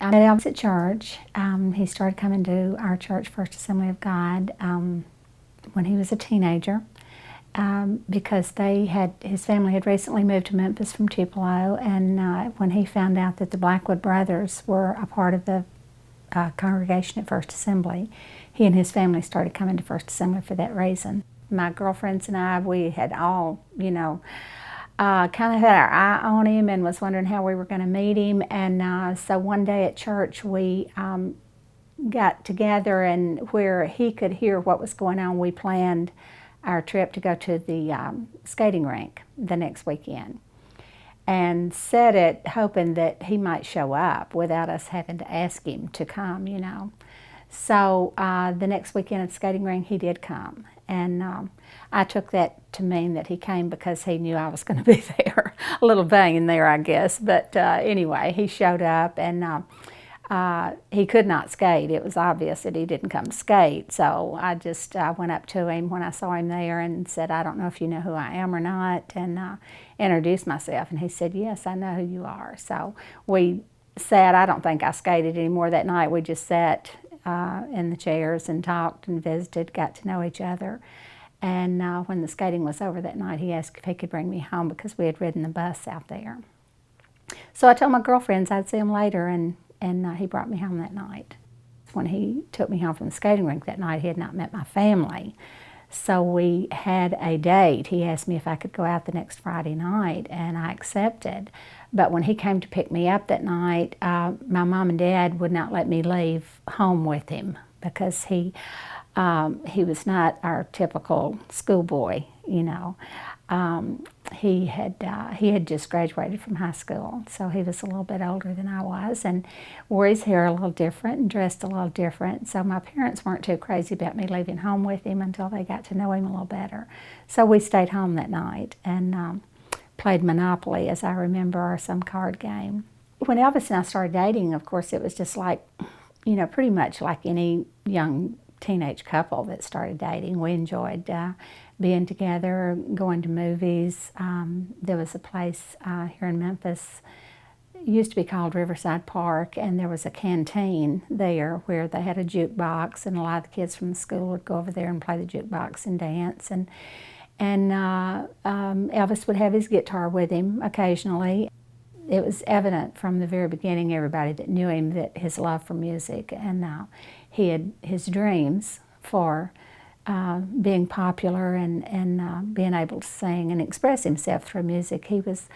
I met Elvis at church. He started coming to our church, First Assembly of God, when he was a teenager, because his family had recently moved to Memphis from Tupelo, and when he found out that the Blackwood Brothers were a part of the congregation at First Assembly, he and his family started coming to First Assembly for that reason. My girlfriends and I, we had all, kind of had our eye on him and was wondering how we were going to meet him. And so one day at church, we got together, and where he could hear what was going on, we planned our trip to go to the skating rink the next weekend, and set it hoping that he might show up without us having to ask him to come. So the next weekend at the skating rink, he did come, and I took that to mean that he came because he knew I was going to be there. A little vain there, I guess, but anyway, he showed up, and he could not skate. It was obvious that he didn't come to skate, so I just went up to him when I saw him there and said, "I don't know if you know who I am or not," and introduced myself, and he said, "Yes, I know who you are." So we sat. I don't think I skated anymore that night. We just sat in the chairs and talked and visited, got to know each other. And when the skating was over that night, he asked if he could bring me home because we had ridden the bus out there. So I told my girlfriends I'd see him later, and he brought me home that night. When he took me home from the skating rink that night, he had not met my family. So we had a date. He asked me if I could go out the next Friday night, and I accepted. But when he came to pick me up that night, my mom and dad would not let me leave home with him because he was not our typical schoolboy, He had just graduated from high school, so he was a little bit older than I was, and wore his hair a little different and dressed a little different. So my parents weren't too crazy about me leaving home with him until they got to know him a little better. So we stayed home that night and played Monopoly, as I remember, or some card game. When Elvis and I started dating, of course, it was just like, pretty much like any young teenage couple that started dating. We enjoyed being together, going to movies. There was a place here in Memphis, it used to be called Riverside Park, and there was a canteen there where they had a jukebox, and a lot of the kids from the school would go over there and play the jukebox and dance. And Elvis would have his guitar with him occasionally. It was evident from the very beginning, everybody that knew him, that his love for music, and he had his dreams for being popular and being able to sing and express himself through music. He was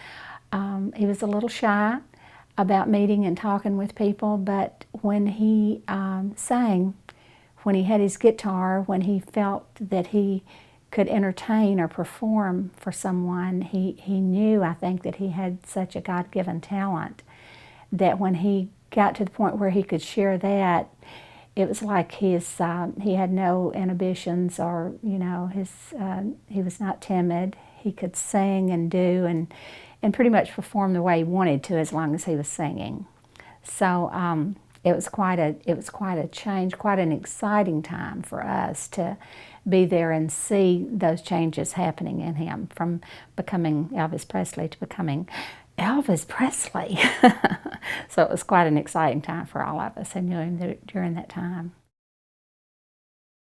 a little shy about meeting and talking with people, but when he sang, when he had his guitar, when he felt that he could entertain or perform for someone, he knew, I think, that he had such a God-given talent that when he got to the point where he could share that, it was like he had no inhibitions, or he was not timid. He could sing and do and pretty much perform the way he wanted to, as long as he was singing. So it was quite a change, quite an exciting time for us to be there and see those changes happening in him, from becoming Elvis Presley to becoming Elvis Presley. So it was quite an exciting time for all of us who knew him during that time.